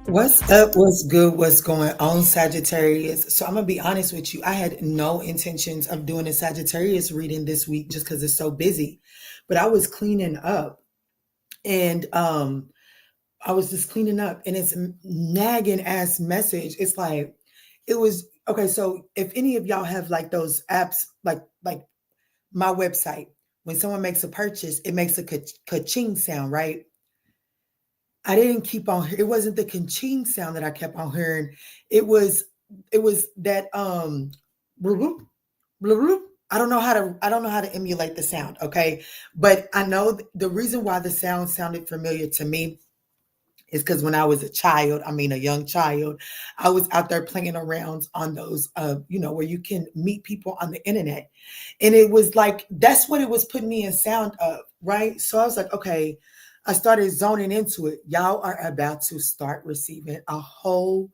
What's up? What's good? What's going on, Sagittarius? So I'm gonna be honest with you. I had no intentions of doing a Sagittarius reading this week just because it's so busy. But I was cleaning up and I was just cleaning up and it's nagging ass message. It's like it was okay. So if any of y'all have like those apps, like my website, when someone makes a purchase, it makes a ka-ching sound, right? I didn't keep on. It wasn't the ka-ching sound that I kept on hearing. It was that bloop, bloop, bloop, bloop. I don't know how to emulate the sound, okay? But I know the reason why the sound sounded familiar to me is because when I was a child, I mean a young child, I was out there playing around on those where you can meet people on the internet. And it was like that's what it was putting me in sound of, right? So I was like, okay, I started zoning into it. Y'all are about to start receiving a whole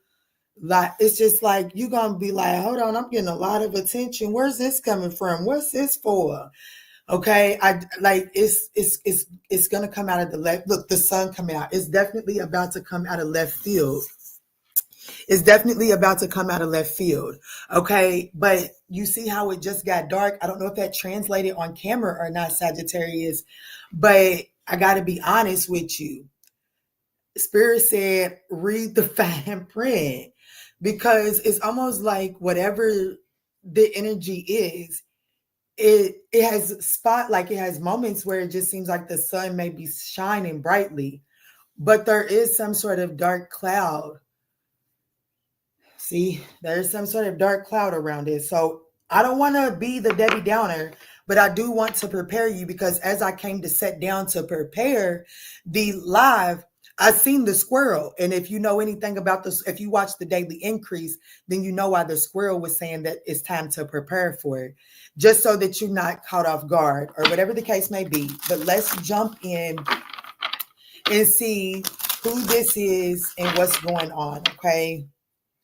lot. It's just like you're gonna be like, hold on, I'm getting a lot of attention. Where's this coming from? What's this for? Okay, I like it's gonna come out of the left. Look, the sun coming out. It's definitely about to come out of left field. It's definitely about to come out of left field. Okay, but you see how it just got dark. I don't know if that translated on camera or not, Sagittarius, but I got to be honest with you. Spirit said, read the fine print because it's almost like whatever the energy is, it has it has moments where it just seems like the sun may be shining brightly, but there is some sort of dark cloud. See, there's some sort of dark cloud around it. So I don't want to be the Debbie Downer, but I do want to prepare you because as I came to sit down to prepare the live, I seen the squirrel. And if you know anything about this, if you watch the daily increase, then you know why the squirrel was saying that it's time to prepare for it, just so that you're not caught off guard or whatever the case may be. But let's jump in and see who this is and what's going on. Okay.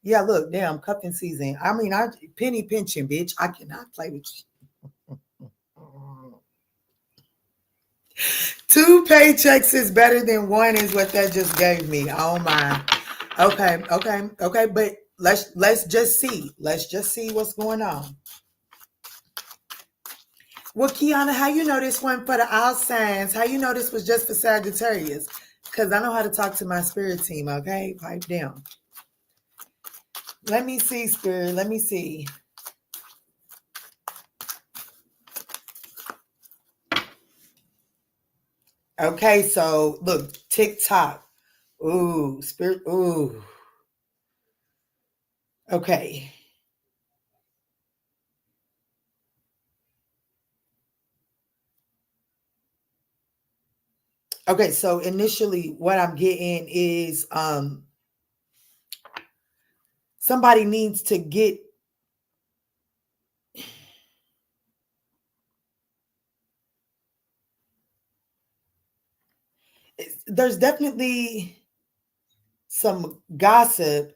Yeah, look, damn, cuffing season. I mean, I penny pinching, bitch. I cannot play with you. Two paychecks is better than one, is what that just gave me. Oh my. Okay. But let's just see. Let's just see what's going on. Well, Kiana, how you know this one for the all signs? How you know this was just for Sagittarius? Because I know how to talk to my spirit team. Okay, pipe down. Let me see, spirit. Let me see. Okay, so look, TikTok. Ooh, spirit. Ooh. Okay. Okay, so initially what I'm getting is somebody needs to get there's definitely some gossip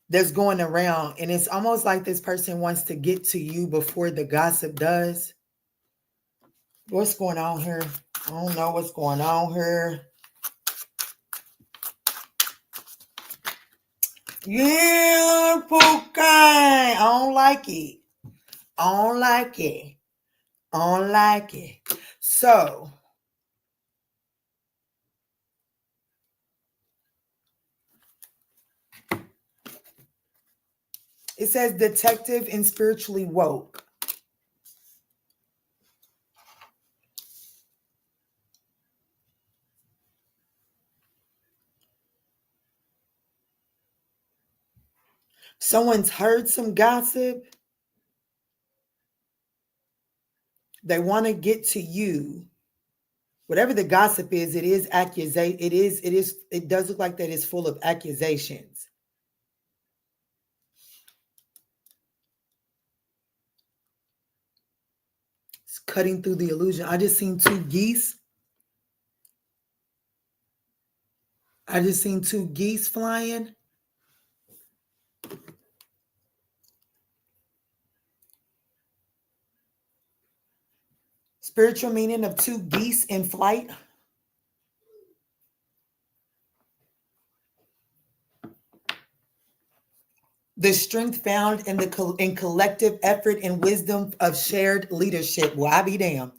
that's going around and it's almost like this person wants to get to you before the gossip does. What's going on here? I don't know what's going on here. Yeah, Puka. I don't like it. I don't like it. I don't like it. So it says detective and spiritually woke. Someone's heard some gossip. They want to get to you. Whatever the gossip is, it is accusation. It does look like that it's full of accusations. It's cutting through the illusion. I just seen two geese. I just seen 2 geese flying. Spiritual meaning of 2 geese in flight. The strength found in in collective effort and wisdom of shared leadership. Well, I be damned.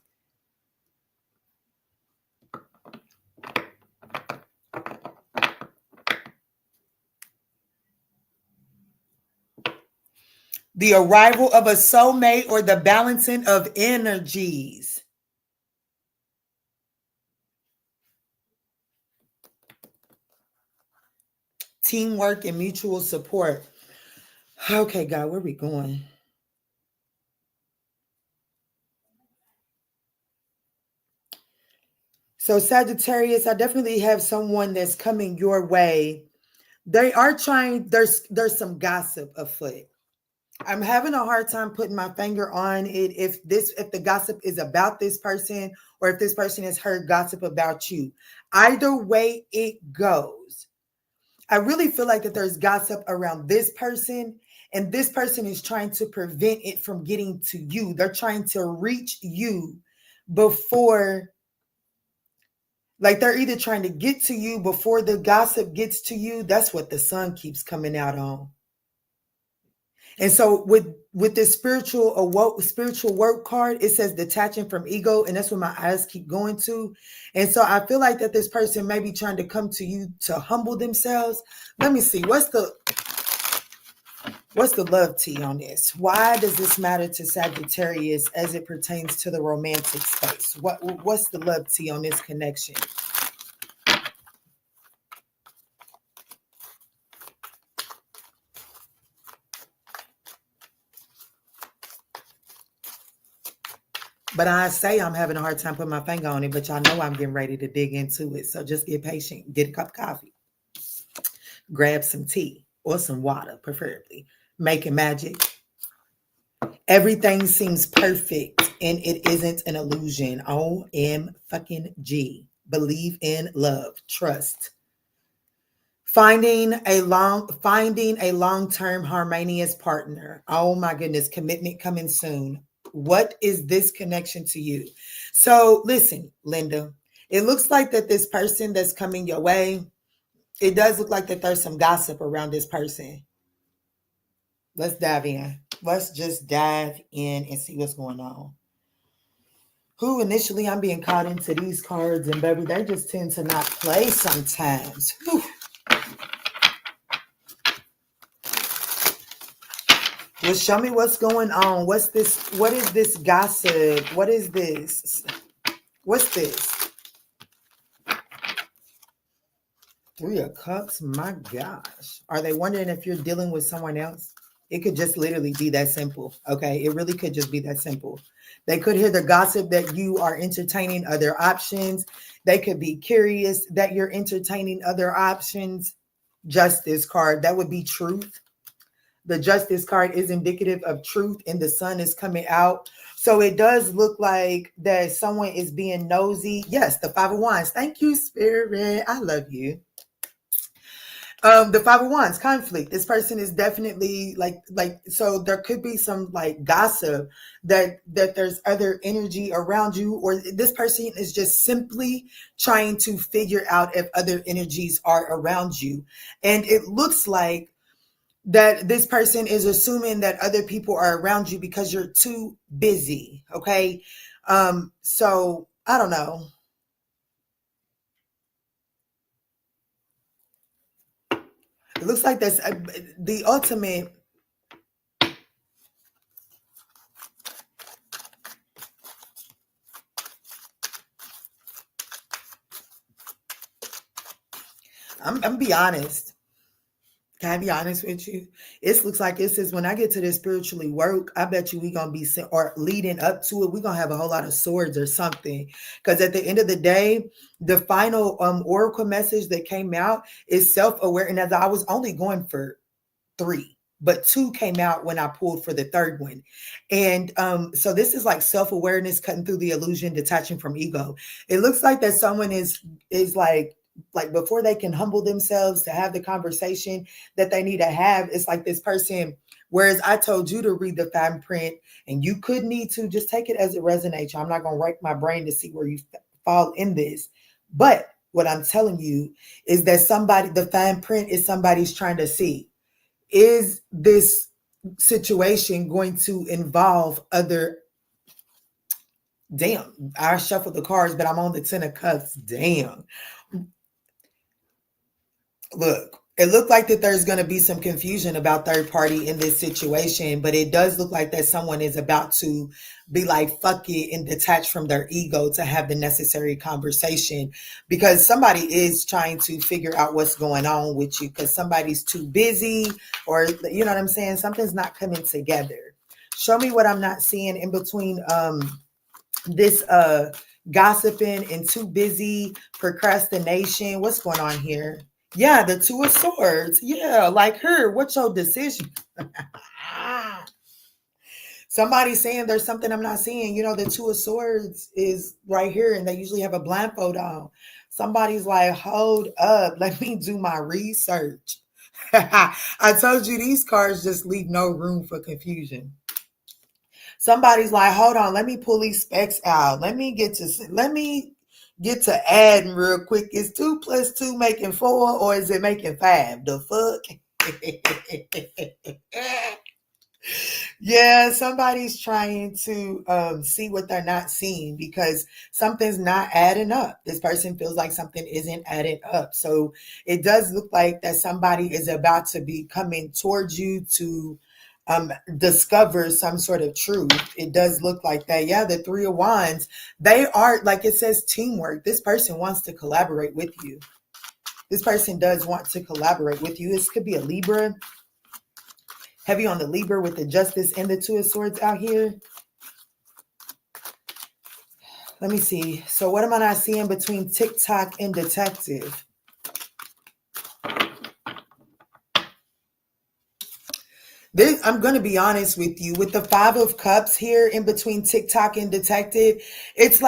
The arrival of a soulmate or the balancing of energies. Teamwork and mutual support. Okay, God, where we going? So Sagittarius, I definitely have someone that's coming your way. They are trying, there's some gossip afoot. I'm having a hard time putting my finger on it if the gossip is about this person or if this person has heard gossip about you. Either way it goes, I really feel like that there's gossip around this person, and this person is trying to prevent it from getting to you. They're trying to reach you before, like they're either trying to get to you before the gossip gets to you. That's what the sun keeps coming out on. And so with this spiritual work card, it says detaching from ego, and that's what my eyes keep going to. And so I feel like that this person may be trying to come to you to humble themselves. Let me see, what's the love tea on this? Why does this matter to Sagittarius as it pertains to the romantic space? What's the love tea on this connection? But I say I'm having a hard time putting my finger on it, but y'all know I'm getting ready to dig into it. So just get patient, get a cup of coffee, grab some tea or some water, preferably. Making magic. Everything seems perfect and it isn't an illusion. OMG. Believe in love, trust. Finding a long-term harmonious partner. Oh my goodness, commitment coming soon. What is this connection to you? So listen, Linda, it looks like that this person that's coming your way, it does look like that there's some gossip around this person. Let's dive in. Let's just dive in and see what's going on. Who initially I'm being caught into these cards, and baby, they just tend to not play sometimes. Whew. Well, show me what's going on. What's this? What is this gossip? What is this? What's this? 3 of Cups. My gosh. Are they wondering if you're dealing with someone else? It could just literally be that simple. Okay. It really could just be that simple. They could hear the gossip that you are entertaining other options. They could be curious that you're entertaining other options. Justice card. That would be truth. The Justice card is indicative of truth, and the sun is coming out. So it does look like that someone is being nosy. Yes, the 5 of Wands. Thank you, Spirit. I love you. The 5 of Wands, conflict. This person is definitely so there could be some like gossip that there's other energy around you, or this person is just simply trying to figure out if other energies are around you. And it looks like that this person is assuming that other people are around you because you're too busy. Okay. So I don't know. It looks like that's the ultimate. I'm gonna be honest. Can I be honest with you? It looks like it says when I get to this spiritually work, I bet you we're going to be, or leading up to it, we're going to have a whole lot of swords or something. Because at the end of the day, the final oracle message that came out is self-aware. And as I was only going for 3, but 2 came out when I pulled for the 3rd one. And so this is like self-awareness, cutting through the illusion, detaching from ego. It looks like that someone is like like before they can humble themselves to have the conversation that they need to have, it's like this person, whereas I told you to read the fine print and you could need to just take it as it resonates. I'm not going to rack my brain to see where you fall in this. But what I'm telling you is that the fine print is somebody's trying to see, is this situation going to involve other, damn, I shuffled the cards, but I'm on the 10 of cups. Damn. Look, it looked like that there's going to be some confusion about third party in this situation, but it does look like that someone is about to be like, fuck it, and detach from their ego to have the necessary conversation, because somebody is trying to figure out what's going on with you because somebody's too busy, or you know what I'm saying? Something's not coming together. Show me what I'm not seeing in between this gossiping and too busy, procrastination. What's going on here? Yeah, the Two of Swords. Yeah, like her. What's your decision? Somebody's saying there's something I'm not seeing. You know, the Two of Swords is right here, and they usually have a blindfold on. Somebody's like, hold up, let me do my research. I told you these cards just leave no room for confusion. Somebody's like, hold on, let me pull these specs out. Let me get to adding real quick. Is 2 + 2 making 4, or is it making 5? The fuck? Yeah, somebody's trying to see what they're not seeing because something's not adding up. This person feels like something isn't adding up. So it does look like that somebody is about to be coming towards you to discover some sort of truth. It does look like that. Yeah, the Three of Wands, they are, like it says, teamwork. This person wants to collaborate with you. This person does want to collaborate with you. This could be a Libra. Heavy on the Libra with the Justice and the Two of Swords out here. Let me see. So what am I not seeing between TikTok and Detective? I'm going to be honest with you. With the 5 of Cups here in between TikTok and Detective, it's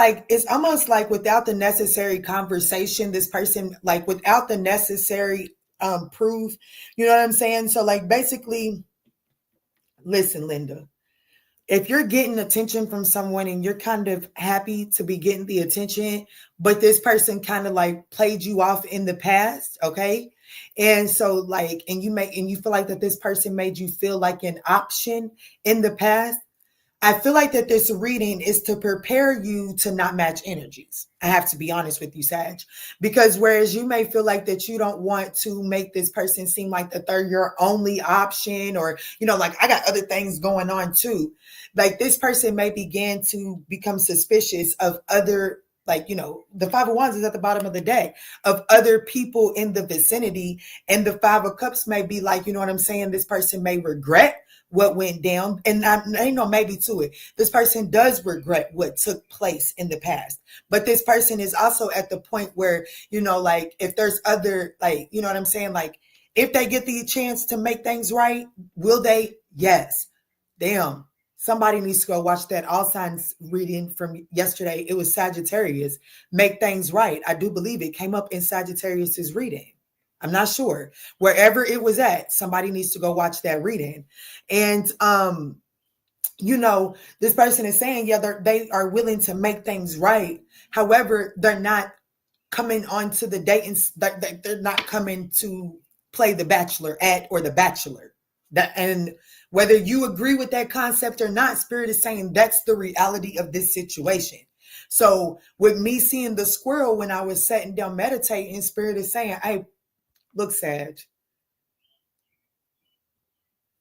almost like without the necessary conversation, this person, like without the necessary proof, you know what I'm saying? So like basically, listen, Linda, if you're getting attention from someone and you're kind of happy to be getting the attention, but this person kind of like played you off in the past, okay? And so like, and you feel like that this person made you feel like an option in the past, I feel like that this reading is to prepare you to not match energies. I have to be honest with you, Sag, because whereas you may feel like that you don't want to make this person seem like that they're your only option, or, you know, like I got other things going on too. Like this person may begin to become suspicious of other, like, you know, the 5 of Wands is at the bottom of the deck, of other people in the vicinity. And the 5 of Cups may be like, you know what I'm saying? This person may regret what went down. And I know maybe to it, this person does regret what took place in the past. But this person is also at the point where, you know, like if there's other, like, you know what I'm saying? Like if they get the chance to make things right, will they? Yes. Damn. Somebody needs to go watch that all signs reading from yesterday. It was Sagittarius. Make things right. I do believe it came up in Sagittarius's reading. I'm not sure. Wherever it was at, somebody needs to go watch that reading. And you know, this person is saying, yeah, they are willing to make things right. However, they're not coming onto the date, and they're not coming to play the Bachelorette or the Bachelor. And whether you agree with that concept or not, Spirit is saying that's the reality of this situation. So with me seeing the squirrel when I was sitting down meditating, Spirit is saying, hey, look, Sag,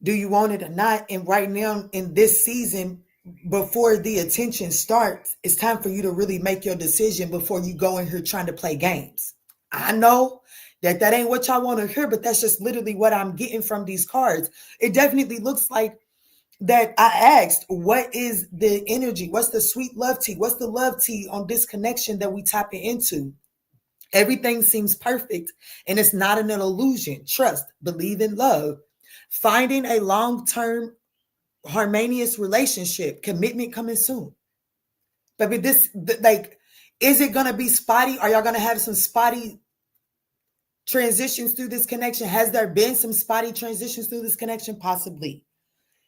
do you want it or not? And right now in this season, before the attention starts, it's time for you to really make your decision before you go in here trying to play games. I know that ain't what y'all want to hear, but that's just literally what I'm getting from these cards. It definitely looks like that I asked, what is the energy? What's the sweet love tea? What's the love tea on this connection that we tapping into? Everything seems perfect and it's not an illusion. Trust, believe in love. Finding a long-term harmonious relationship, commitment coming soon. But with this, like, is it going to be spotty? Are y'all going to have some spotty transitions through this connection? Has there been some spotty transitions through this connection? Possibly.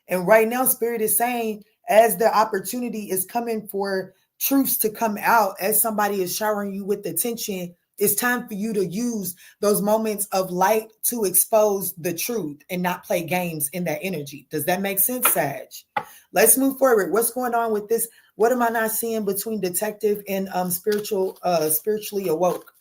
And right now, Spirit is saying, as the opportunity is coming for truths to come out, as somebody is showering you with attention, it's time for you to use those moments of light to expose the truth and not play games in that energy. Does that make sense, Sag? Let's move forward. What's going on with this? What am I not seeing between detective and spiritually awoke?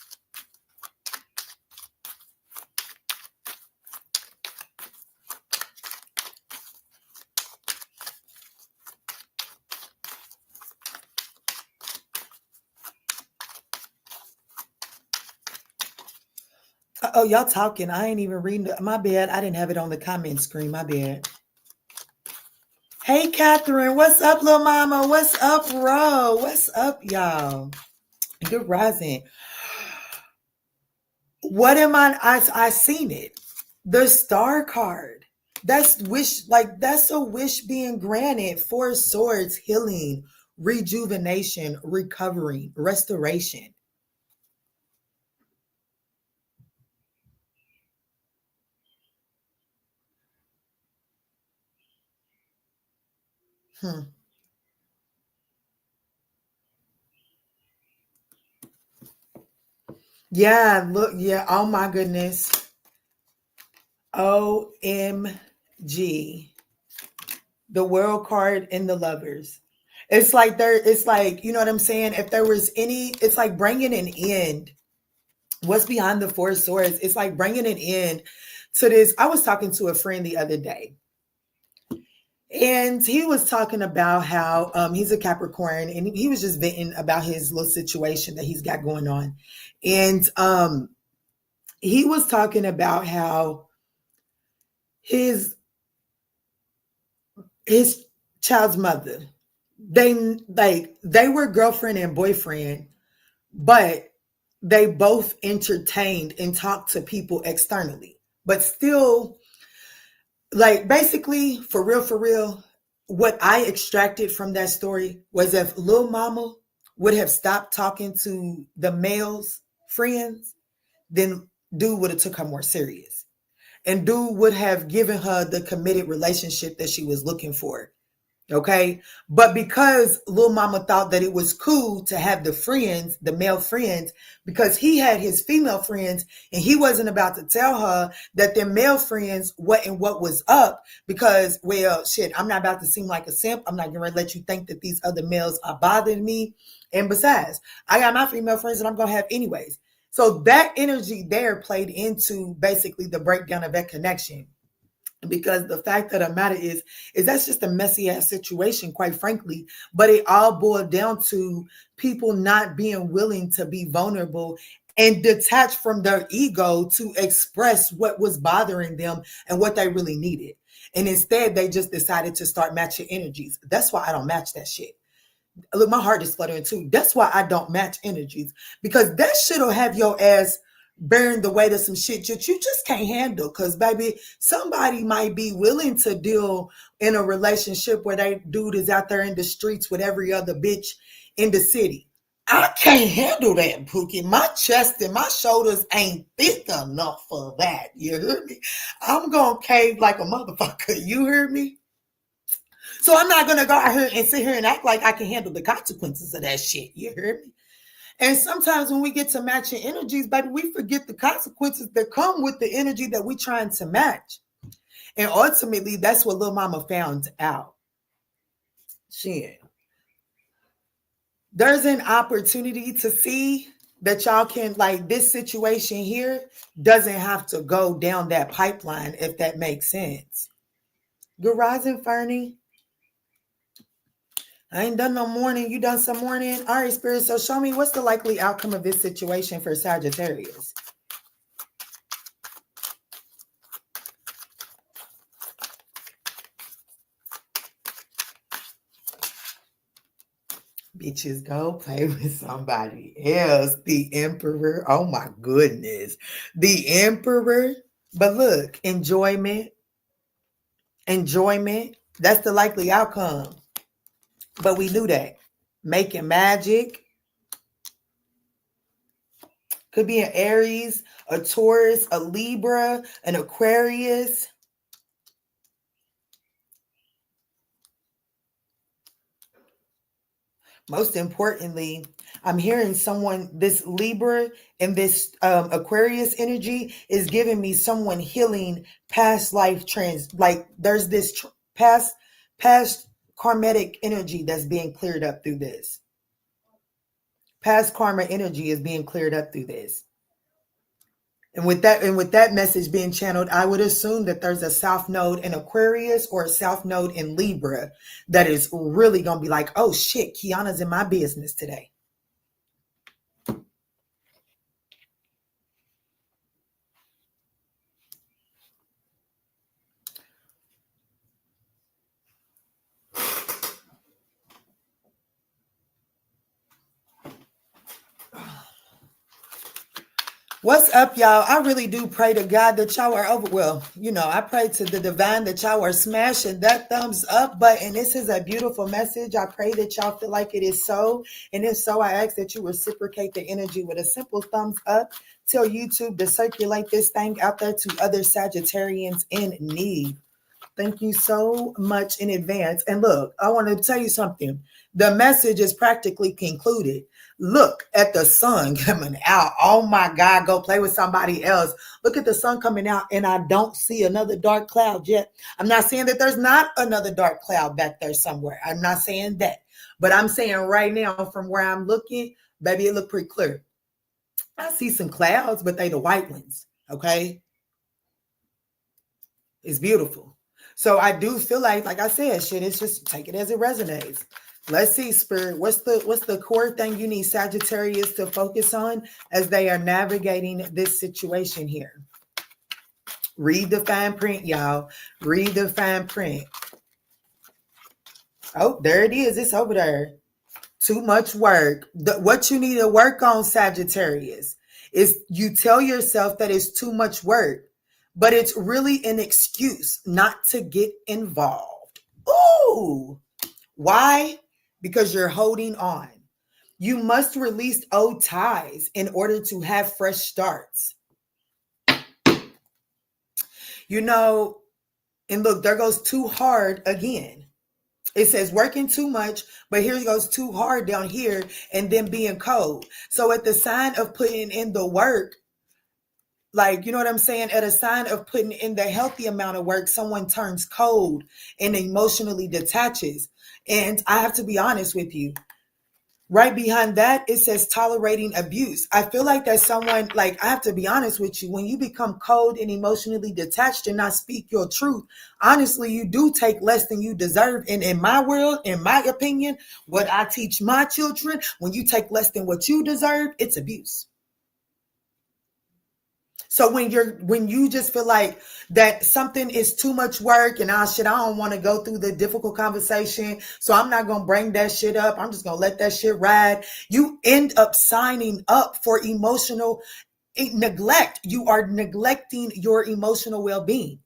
Oh, y'all talking. I ain't even reading. My bad. I didn't have it on the comment screen. My bad. Hey, Catherine. What's up, little mama? What's up, Ro? What's up, y'all? Good rising. What am I seen it. The star card. That's wish, like that's a wish being granted. Four swords, healing, rejuvenation, recovery, restoration. Yeah, look, yeah. Oh my goodness. OMG. The world card and the lovers. It's like, you know what I'm saying? If there was any, it's like bringing an end. What's behind the four swords? It's like bringing an end to this. I was talking to a friend the other day, and he was talking about how he's a Capricorn, and he was just venting about his little situation that he's got going on. And he was talking about how his child's mother, they were girlfriend and boyfriend, but they both entertained and talked to people externally, but still, like, basically, for real, what I extracted from that story was if Lil Mama would have stopped talking to the male's friends, then dude would have took her more serious. And dude would have given her the committed relationship that she was looking for. Okay. But because Lil Mama thought that it was cool to have the friends, the male friends, because he had his female friends and he wasn't about to tell her that their male friends what was up, because, well, shit, I'm not about to seem like a simp. I'm not going to let you think that these other males are bothering me. And besides, I got my female friends that I'm going to have anyways. So that energy there played into basically the breakdown of that connection. Because the fact of the matter is that's just a messy ass situation, quite frankly. But it all boiled down to people not being willing to be vulnerable and detach from their ego to express what was bothering them and what they really needed. And instead, they just decided to start matching energies. That's why I don't match that shit. Look, my heart is fluttering too. That's why I don't match energies, because that shit will have your ass bearing the weight of some shit that you just can't handle. Because, baby, somebody might be willing to deal in a relationship where that dude is out there in the streets with every other bitch in the city. I can't handle that, Pookie. My chest and my shoulders ain't thick enough for that. You hear me? I'm going to cave like a motherfucker. You hear me? So I'm not going to go out here and sit here and act like I can handle the consequences of that shit. You hear me? And sometimes when we get to matching energies, baby, we forget the consequences that come with the energy that we're trying to match. And ultimately, that's what Lil Mama found out. Shit. There's an opportunity to see that y'all can, like, this situation here doesn't have to go down that pipeline, if that makes sense. Good rising, Fernie. I ain't done no morning. You done some morning? All right, Spirit. So show me, what's the likely outcome of this situation for Sagittarius? Bitches, go play with somebody else. The Emperor. Oh my goodness. The Emperor. But look, enjoyment. Enjoyment. That's the likely outcome. But we knew that. Making magic. Could be an Aries, a Taurus, a Libra, an Aquarius. Most importantly, I'm hearing someone, this Libra and this Aquarius energy is giving me someone healing past life like there's this past karmatic energy that's being cleared up through this. Past karma energy is being cleared up through this. And with that message being channeled, I would assume that there's a south node in Aquarius or a south node in Libra that is really going to be like, oh shit, Kiana's in my business today. What's up, y'all? I really do pray to God that y'all are over. Well, I pray to the divine that y'all are smashing that thumbs up button. This is a beautiful message. I pray that y'all feel like it is so. And if so, I ask that you reciprocate the energy with a simple thumbs up. Tell YouTube to circulate this thing out there to other Sagittarians in need. Thank you so much in advance. And look, I want to tell you something. The message is practically concluded. Look at the sun coming out. Oh my God, go play with somebody else. Look at the sun coming out and I don't see another dark cloud yet. I'm not saying that there's not another dark cloud back there somewhere. I'm not saying that. But I'm saying right now from where I'm looking, baby, it look pretty clear. I see some clouds, but they the white ones, okay? It's beautiful. So I do feel like I said, shit, it's just take it as it resonates. Let's see, Spirit. What's the core thing you need Sagittarius to focus on as they are navigating this situation here? Read the fine print, y'all. Read the fine print. Oh, there it is. It's over there. Too much work. What you need to work on, Sagittarius, is you tell yourself that it's too much work. But it's really an excuse not to get involved. Ooh, why? Because you're holding on. You must release old ties in order to have fresh starts. And look, there goes too hard again. It says working too much, but here it goes too hard down here and then being cold. So at the sign of putting in the work, like, you know what I'm saying? At a sign of putting in the healthy amount of work, someone turns cold and emotionally detaches. And I have to be honest with you. Right behind that, it says tolerating abuse. I feel like that's someone, I have to be honest with you. When you become cold and emotionally detached and not speak your truth, honestly, you do take less than you deserve. And in my world, in my opinion, what I teach my children, when you take less than what you deserve, it's abuse. So when you just feel like that something is too much work and I don't want to go through the difficult conversation, so I'm not going to bring that shit up. I'm just going to let that shit ride. You end up signing up for emotional neglect. You are neglecting your emotional well-being,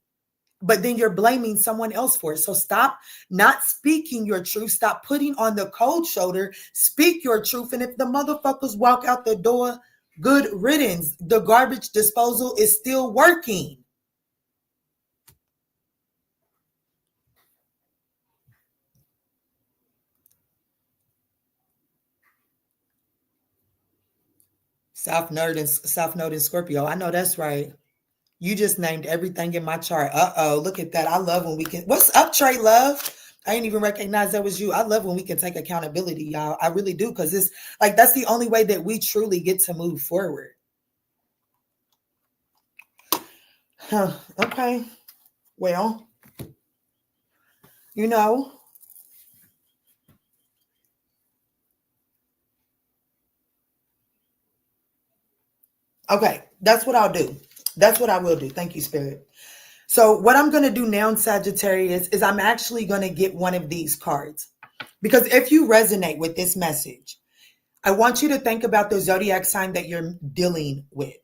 but then you're blaming someone else for it. So stop not speaking your truth. Stop putting on the cold shoulder. Speak your truth. And if the motherfuckers walk out the door, good riddance. The garbage disposal is still working. South Node and Scorpio. I know that's right. You just named everything in my chart. Uh-oh, look at that. I love when we can. What's up, Trey Love? I didn't even recognize that was you. I love when we can take accountability, y'all. I really do, because it's like that's the only way that we truly get to move forward. Huh. Okay. Well, okay, that's what I'll do. That's what I will do. Thank you, Spirit. So what I'm going to do now, Sagittarius, is I'm actually going to get one of these cards. Because if you resonate with this message, I want you to think about the zodiac sign that you're dealing with.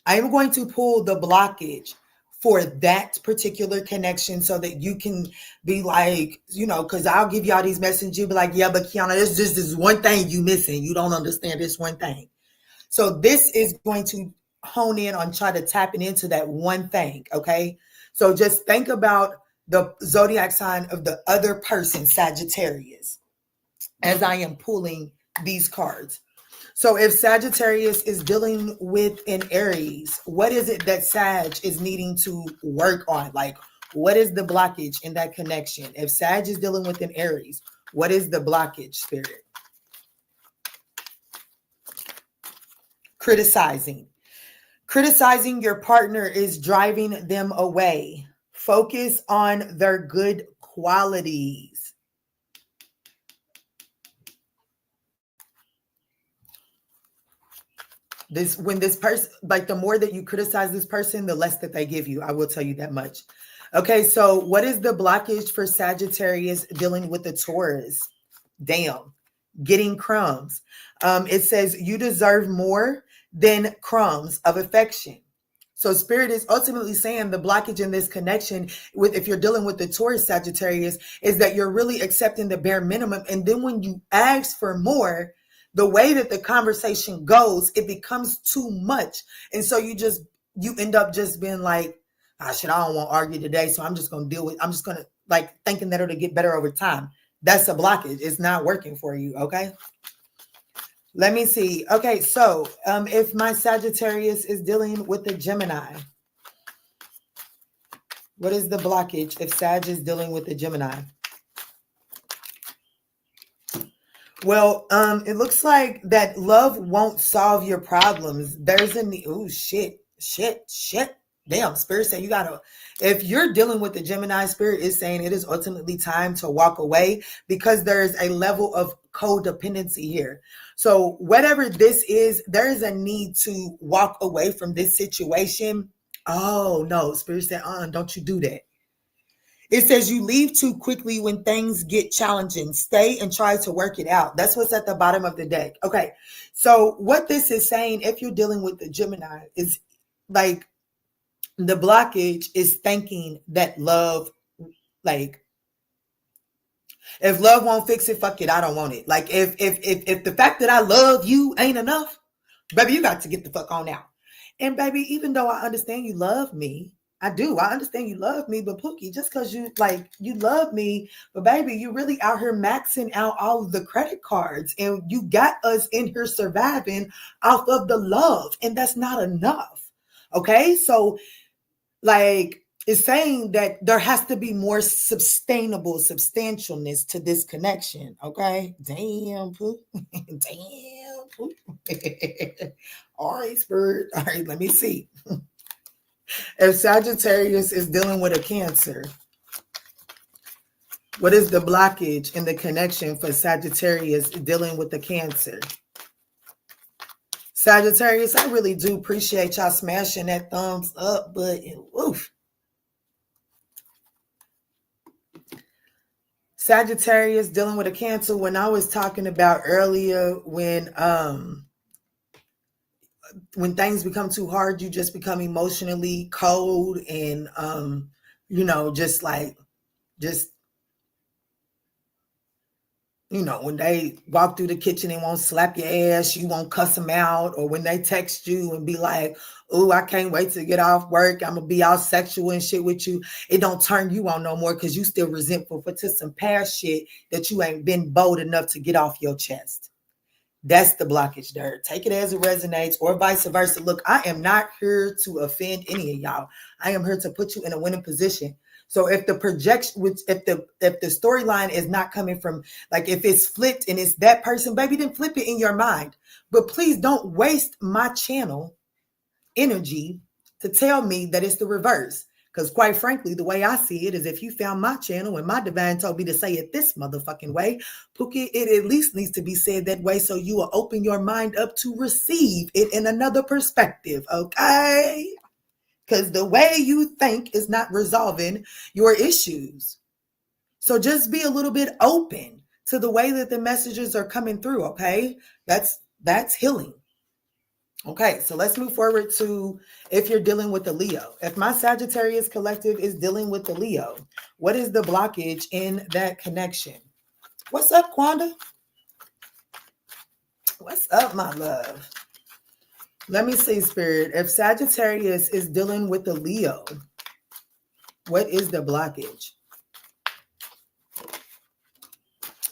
I am going to pull the blockage for that particular connection so that you can be like, because I'll give y'all these messages. You'll be like, yeah, but Kiana, there's just this one thing you missing. You don't understand this one thing. So this is going to hone in on try to tapping into that one thing. Okay. So just think about the zodiac sign of the other person, Sagittarius, as I am pulling these cards. So if Sagittarius is dealing with an Aries, what is it that Sag is needing to work on? Like, what is the blockage in that connection? If Sag is dealing with an Aries, what is the blockage, Spirit? Criticizing. Criticizing your partner is driving them away. Focus on their good qualities. When this person, like the more that you criticize this person, the less that they give you. I will tell you that much. Okay, so what is the blockage for Sagittarius dealing with the Taurus? Damn, getting crumbs. It says you deserve more than crumbs of affection. So Spirit is ultimately saying the blockage in this connection with, if you're dealing with the Taurus Sagittarius, is that you're really accepting the bare minimum. And then when you ask for more, the way that the conversation goes, it becomes too much. And so you end up just being like, ah, shit, I don't want to argue today. So I'm just going to I'm just going to like thinking that it'll get better over time. That's a blockage. It's not working for you. Okay. Let me see. Okay. So if my Sagittarius is dealing with a Gemini, what is the blockage if Sag is dealing with a Gemini? Well, it looks like that love won't solve your problems. There's a need. Oh, shit. Damn, Spirit said you gotta, if you're dealing with the Gemini, Spirit is saying it is ultimately time to walk away because there is a level of codependency here. So whatever this is, there is a need to walk away from this situation. Oh, no, Spirit said, don't you do that. It says you leave too quickly when things get challenging. Stay and try to work it out. That's what's at the bottom of the deck. Okay. So what this is saying, if you're dealing with the Gemini, is like the blockage is thinking that love, like, if love won't fix it, fuck it, I don't want it. Like if the fact that I love you ain't enough, baby, you got to get the fuck on out. And baby, even though I understand you love me, I understand you love me, but Pookie, just because you love me, but baby, you really out here maxing out all of the credit cards and you got us in here surviving off of the love, and that's not enough. Okay, so like it's saying that there has to be more substantialness to this connection. Okay, damn, Pook. Damn, Pook. All right, Spirit. All right, let me see. If Sagittarius is dealing with a Cancer, what is the blockage in the connection for Sagittarius dealing with the Cancer? Sagittarius, I really do appreciate y'all smashing that thumbs up button. Oof. Sagittarius dealing with a Cancer, when I was talking about earlier, when things become too hard, you just become emotionally cold and when they walk through the kitchen and won't slap your ass, you won't cuss them out. Or when they text you and be like, oh, I can't wait to get off work, I'm going to be all sexual and shit with you. It don't turn you on no more because you still resentful for some past shit that you ain't been bold enough to get off your chest. That's the blockage there. Take it as it resonates or vice versa. Look, I am not here to offend any of y'all. I am here to put you in a winning position. So if the projection, if the storyline is not coming from, like if it's flipped and it's that person, baby, then flip it in your mind. But please don't waste my channel energy to tell me that it's the reverse. Because quite frankly, the way I see it is if you found my channel and my divine told me to say it this motherfucking way, Pookie, it at least needs to be said that way so you will open your mind up to receive it in another perspective, okay? Because the way you think is not resolving your issues. So just be a little bit open to the way that the messages are coming through, okay? That's healing. Okay, so let's move forward to if you're dealing with the Leo. If my Sagittarius collective is dealing with the Leo, what is the blockage in that connection? What's up, Quanda? What's up, my love? Let me see, Spirit. If Sagittarius is dealing with the Leo, what is the blockage?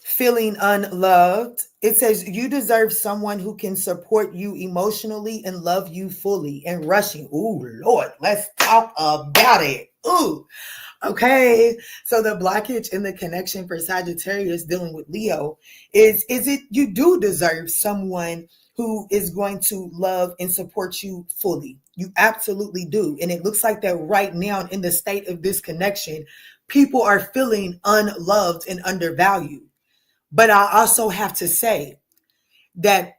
Feeling unloved. It says you deserve someone who can support you emotionally and love you fully. And rushing. Ooh, Lord, let's talk about it. Ooh. Okay, so the blockage in the connection for Sagittarius dealing with Leo is it you do deserve someone who is going to love and support you fully. You absolutely do. And it looks like that right now in the state of this connection, people are feeling unloved and undervalued. But I also have to say that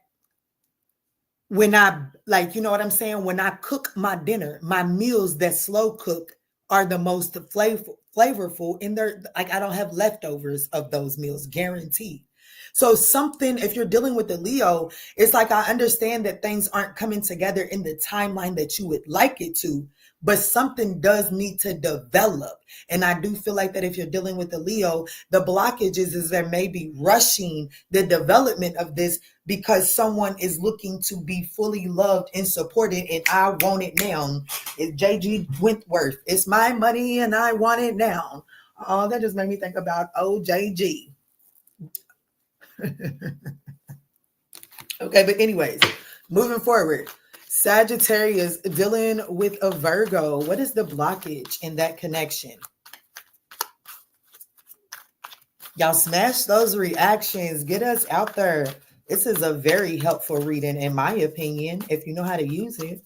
when I, like, you know what I'm saying? When I cook my dinner, my meals that slow cook are the most flavorful, and they're like, I don't have leftovers of those meals, guaranteed. So something, if you're dealing with the Leo, it's like, I understand that things aren't coming together in the timeline that you would like it to, but something does need to develop. And I do feel like that if you're dealing with the Leo, the blockages is there may be rushing the development of this because someone is looking to be fully loved and supported, and I want it now. It's JG Wentworth. It's my money and I want it now. Oh, that just made me think about OJG. Okay, but anyways, moving forward. Sagittarius dealing with a Virgo. What is the blockage in that connection? Y'all smash those reactions. Get us out there. This is a very helpful reading, in my opinion, if you know how to use it.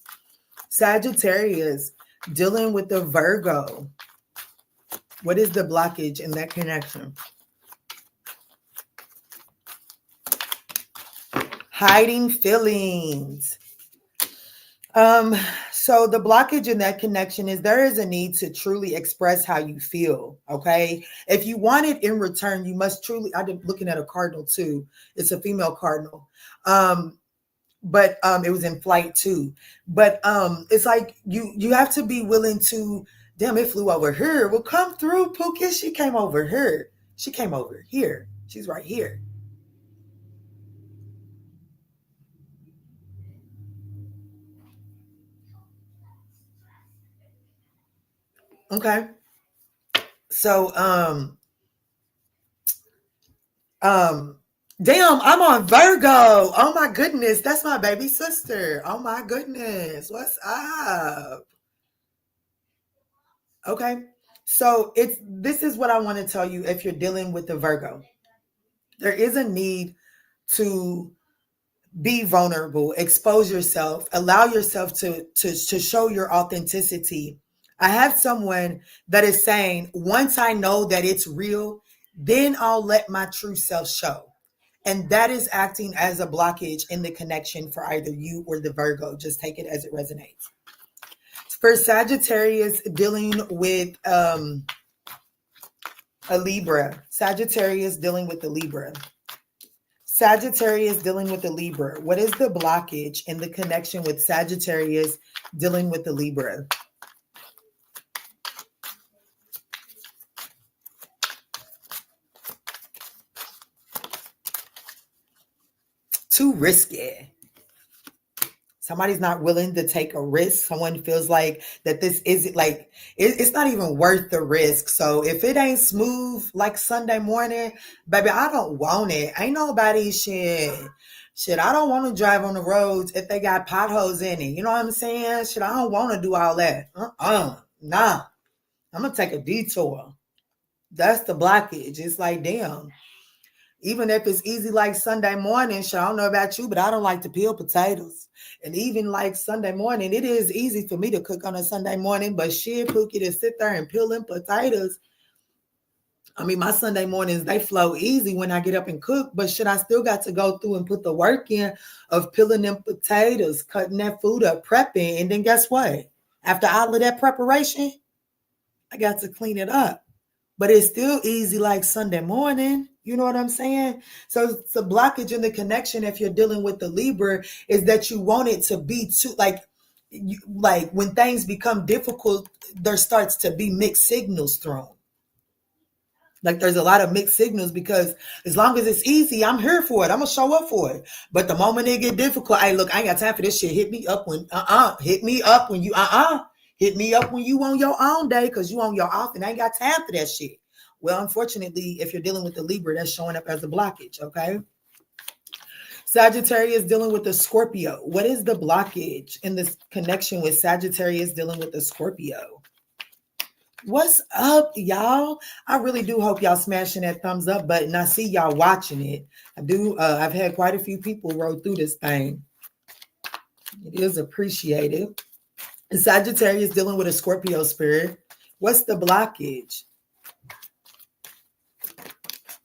Sagittarius dealing with the Virgo. What is the blockage in that connection? Hiding feelings. So the blockage in that connection is there is a need to truly express how you feel. Okay. If you want it in return, you must truly, I'm looking at a cardinal too. It's a female cardinal. But it was in flight too. But it's like you have to be willing to, damn, it flew over here. Well, come through, Pookie. She came over here. She came over here. She's right here. Okay. So damn, I'm on Virgo. Oh my goodness, that's my baby sister. Oh my goodness, what's up? Okay, so this is what I want to tell you. If you're dealing with the Virgo, there is a need to be vulnerable, expose yourself, allow yourself to show your authenticity. I have someone that is saying, once I know that it's real, then I'll let my true self show. And that is acting as a blockage in the connection for either you or the Virgo. Just take it as it resonates. For Sagittarius dealing with a Libra. Sagittarius dealing with the Libra. Sagittarius dealing with the Libra. What is the blockage in the connection with Sagittarius dealing with the Libra? Too risky. Somebody's not willing to take a risk. Someone feels like that this isn't like, it's not even worth the risk. So if it ain't smooth like Sunday morning, baby, I don't want it. Ain't nobody shit. I don't want to drive on the roads if they got potholes in it. You know what I'm saying? Shit, I don't want to do all that. Nah. I'm going to take a detour. That's the blockage. It's like, damn. Even if it's easy like Sunday morning, I don't know about you, but I don't like to peel potatoes. And even like Sunday morning, it is easy for me to cook on a Sunday morning, but shit, Pookie, to sit there and peeling potatoes. I mean, my Sunday mornings, they flow easy when I get up and cook, but shit, I still got to go through and put the work in of peeling them potatoes, cutting that food up, prepping. And then guess what? After all of that preparation, I got to clean it up. But it's still easy like Sunday morning. You know what I'm saying? So it's a blockage in the connection if you're dealing with the Libra is that you want it to be too, like when things become difficult, there starts to be mixed signals thrown. Like there's a lot of mixed signals because as long as it's easy, I'm here for it. I'm gonna show up for it. But the moment it get difficult, hey, look, I ain't got time for this shit. Hit me up when hit me up when you hit me up when you on your own day because you on your off and I ain't got time for that shit. Well, unfortunately, if you're dealing with the Libra, that's showing up as a blockage. Okay. Sagittarius dealing with the Scorpio. What is the blockage in this connection with Sagittarius dealing with the Scorpio? What's up, y'all? I really do hope y'all smashing that thumbs up button. I see y'all watching it. I've had quite a few people roll through this thing. It is appreciated. Sagittarius dealing with a Scorpio spirit. What's the blockage?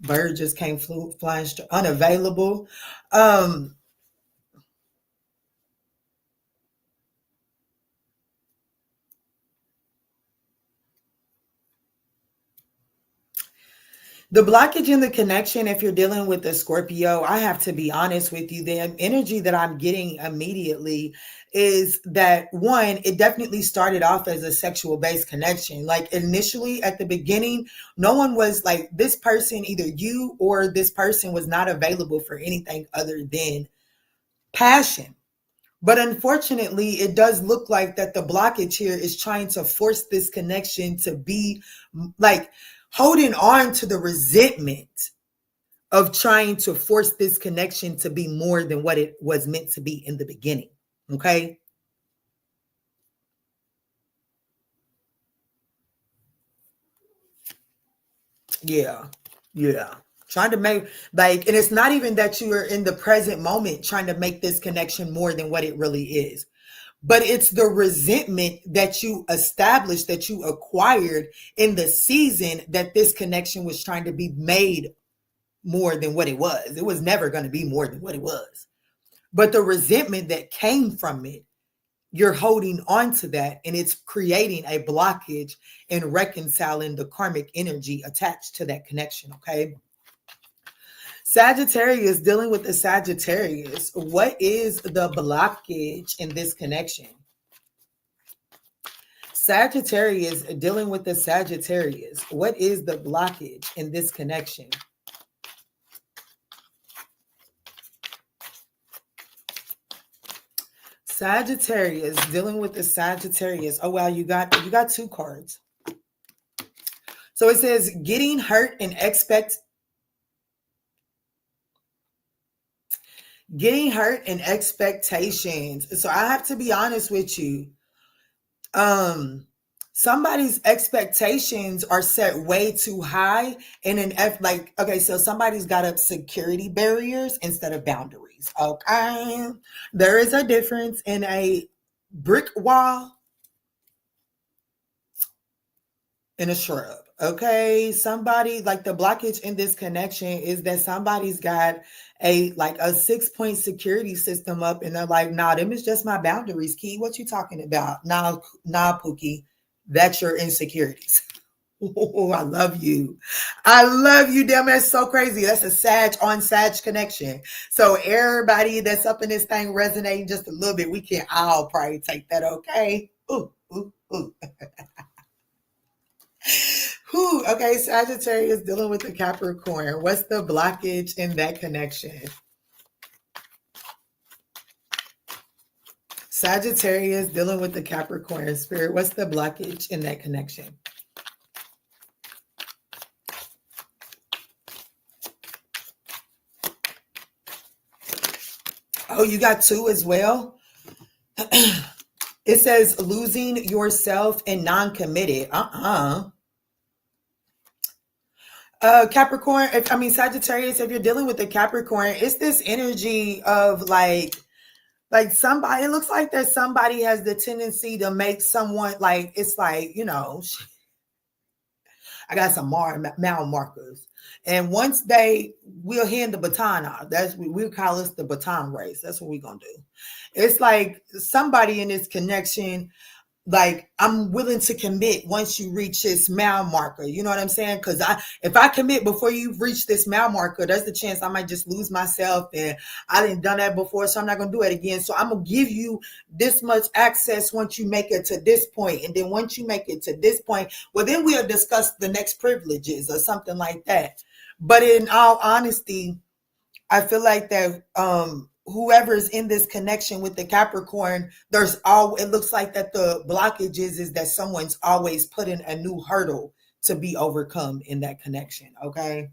Bird just came flying unavailable. The blockage in the connection, if you're dealing with the Scorpio, I have to be honest with you. The energy that I'm getting immediately is that one, it definitely started off as a sexual based connection. Like initially at the beginning, no one was like this person, either you or this person was not available for anything other than passion. But unfortunately, it does look like that the blockage here is trying to force this connection to be like holding on to the resentment of trying to force this connection to be more than what it was meant to be in the beginning. Okay. Yeah. Yeah. Trying to make like, and it's not even that you are in the present moment trying to make this connection more than what it really is. But it's the resentment that you established, that you acquired in the season that this connection was trying to be made more than what it was. It was never going to be more than what it was. But the resentment that came from it, you're holding on to that and it's creating a blockage and reconciling the karmic energy attached to that connection. Okay. Sagittarius dealing with the Sagittarius. What is the blockage in this connection? Sagittarius dealing with the Sagittarius. What is the blockage in this connection? Sagittarius dealing with the Sagittarius. Oh wow, you got two cards. So it says getting hurt and getting hurt and expectations. So I have to be honest with you. Somebody's expectations are set way too high and like, okay, so somebody's got up security barriers instead of boundaries. Okay. There is a difference in a brick wall and a shrub. Okay. Somebody like the blockage in this connection is that somebody's got a 6-point security system up and they're like, nah, them is just my boundaries. Key, what you talking about? Nah, Pookie, that's your insecurities. Oh, I love you. I love you. Damn, that's so crazy. That's a Sag on Sag connection. So everybody that's up in this thing resonating just a little bit, we can all probably take that. Okay. Ooh, ooh, ooh. Whew, okay, Sagittarius dealing with the Capricorn. What's the blockage in that connection? Sagittarius dealing with the Capricorn spirit. What's the blockage in that connection? Oh, you got two as well? It says losing yourself and non-committed. Capricorn, Sagittarius, if you're dealing with the Capricorn, it's this energy of like somebody, it looks like that somebody has the tendency to make someone like, it's like, you know, I got some mile markers. And once we'll hand the baton off. We'll call this the baton race. That's what we're going to do. It's like somebody in this connection, like I'm willing to commit once you reach this mile marker. You know what I'm saying? Because if I commit before you reach this mile marker, there's the chance I might just lose myself, and I didn't done that before, so I'm not gonna do it again. So I'm gonna give you this much access once you make it to this point, and then once you make it to this point, well, then we'll discuss the next privileges or something like that. But in all honesty, I feel like that whoever's in this connection with the Capricorn, it looks like that the blockage is that someone's always putting a new hurdle to be overcome in that connection. Okay.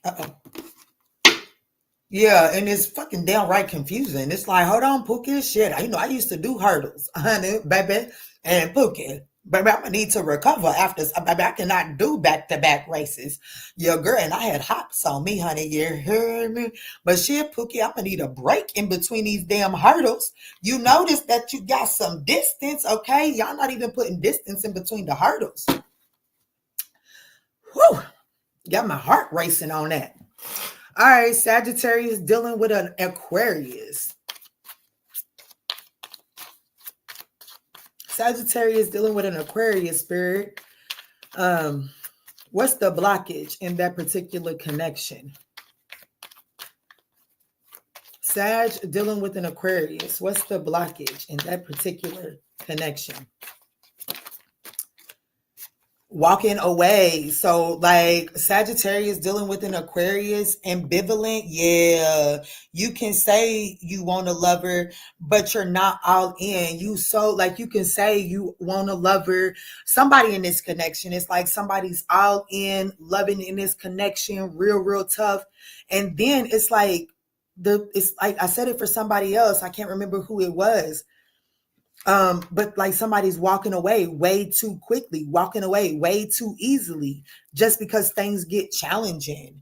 Uh-oh. Yeah, and it's fucking downright confusing. It's like, hold on, Pookie, shit. I used to do hurdles, honey, baby, and Pookie. Baby, I'm gonna need to recover after. Baby, I cannot do back-to-back races. Your girl and I had hops on me, honey. You heard me? But shit, Pookie, I'm gonna need a break in between these damn hurdles. You notice that you got some distance, okay? Y'all not even putting distance in between the hurdles. Whew, got my heart racing on that. All right, Sagittarius dealing with an Aquarius. Sagittarius dealing with an Aquarius spirit. What's the blockage in that particular connection? Sag dealing with an Aquarius. What's the blockage in that particular connection? Walking away. So like Sagittarius dealing with an Aquarius, ambivalent. Yeah, you can say you want a lover, but you're not all in. You can say you want a lover. Somebody in this connection, it's like somebody's all in, loving in this connection, real tough. And then it's like I said it for somebody else. I can't remember who it was. But like somebody's walking away way too quickly, walking away way too easily, just because things get challenging.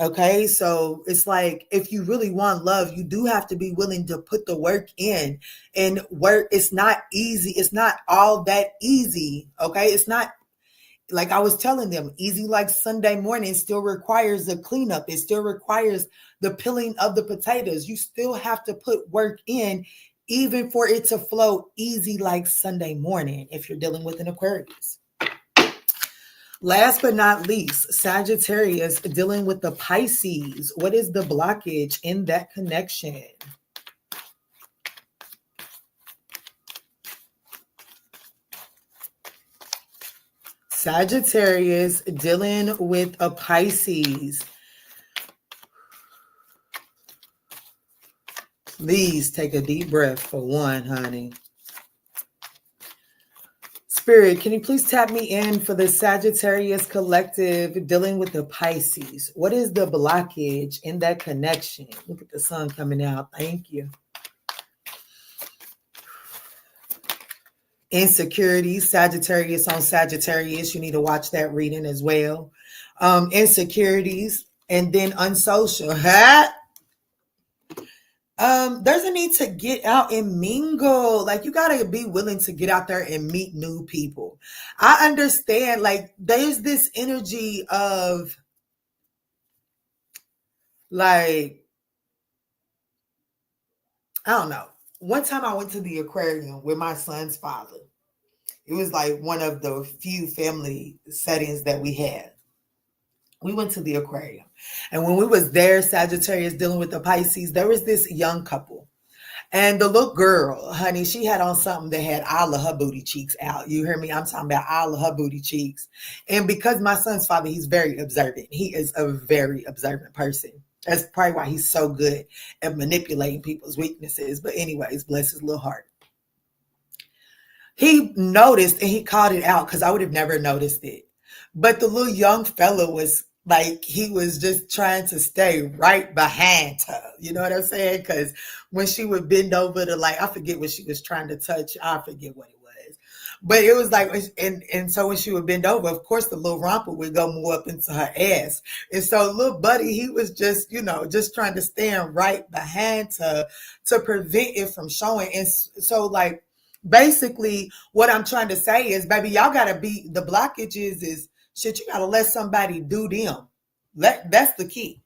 Okay, so it's like if you really want love, you do have to be willing to put the work in, and work. It's not easy. It's not all that easy. Okay, it's not like I was telling them, easy like Sunday morning still requires the cleanup. It still requires the peeling of the potatoes. You still have to put work in, even for it to flow easy like Sunday morning if you're dealing with an Aquarius. Last but not least, Sagittarius dealing with the Pisces. What is the blockage in that connection? Sagittarius dealing with a Pisces. Please take a deep breath for one, honey. Spirit, can you please tap me in for the Sagittarius collective dealing with the Pisces? What is the blockage in that connection? Look at the sun coming out. Thank you. Insecurities, Sagittarius on Sagittarius. You need to watch that reading as well. Insecurities, and then unsocial. There's a need to get out and mingle. Like you gotta be willing to get out there and meet new people. I understand, like there's this energy of like, I don't know. One time I went to the aquarium with my son's father. It was like one of the few family settings that we had. We went to the aquarium. And when we was there, Sagittarius dealing with the Pisces, there was this young couple. And the little girl, honey, she had on something that had all of her booty cheeks out. You hear me? I'm talking about all of her booty cheeks. And because my son's father, he's very observant. He is a very observant person. That's probably why he's so good at manipulating people's weaknesses. But anyways, bless his little heart. He noticed and he called it out because I would have never noticed it. But the little young fella was like, he was just trying to stay right behind her. You know what I'm saying? Because when she would bend over to, like, I forget what she was trying to touch. I forget what it was. But it was like, and so when she would bend over, of course, the little romper would go more up into her ass. And so little buddy, he was just, just trying to stand right behind her to prevent it from showing. And so, like, basically what I'm trying to say is, baby, y'all got to be, the blockages is, shit, you got to let somebody do them. That's the key.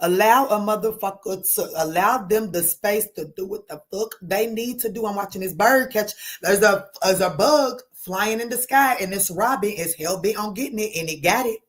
Allow a motherfucker to allow them the space to do what the fuck they need to do. I'm watching this bird catch. There's a bug flying in the sky, and this robin is hell bent on getting it, and it got it.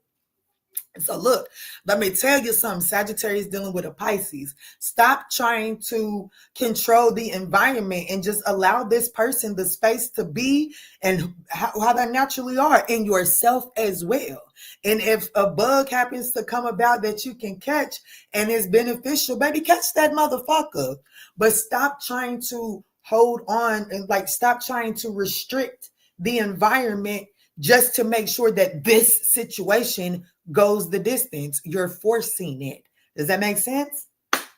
So look, let me tell you something. Sagittarius dealing with a Pisces. Stop trying to control the environment and just allow this person the space to be and how they naturally are, and yourself as well. And if a bug happens to come about that you can catch and is beneficial, baby, catch that motherfucker. But stop trying to hold on and like stop trying to restrict the environment just to make sure that this situation goes the distance. You're forcing it. Does that make sense?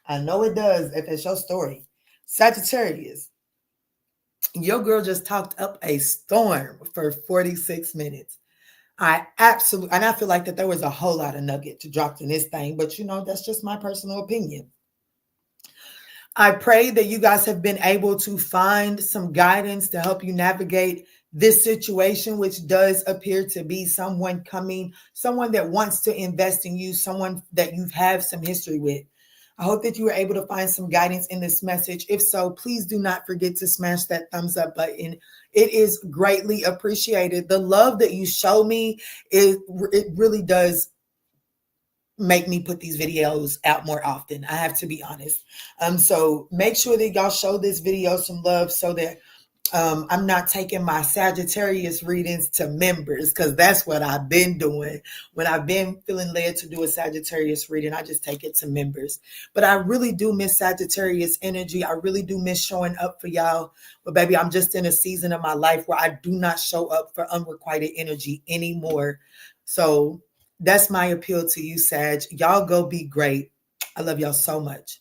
I know it does if it's your story. Sagittarius, your girl just talked up a storm for 46 minutes. I feel like that there was a whole lot of nugget to drop in this thing, but that's just my personal opinion. I pray that you guys have been able to find some guidance to help you navigate this situation, which does appear to be someone that wants to invest in you, someone that you have some history with. I hope that you were able to find some guidance in this message. If so, please do not forget to smash that thumbs up button. It is greatly appreciated. The love that you show me, it really does make me put these videos out more often. I have to be honest. So make sure that y'all show this video some love so that I'm not taking my Sagittarius readings to members, because that's what I've been doing. When I've been feeling led to do a Sagittarius reading, I just take it to members. But I really do miss Sagittarius energy. I really do miss showing up for y'all. But baby, I'm just in a season of my life where I do not show up for unrequited energy anymore. So that's my appeal to you, Sag. Y'all go be great. I love y'all so much.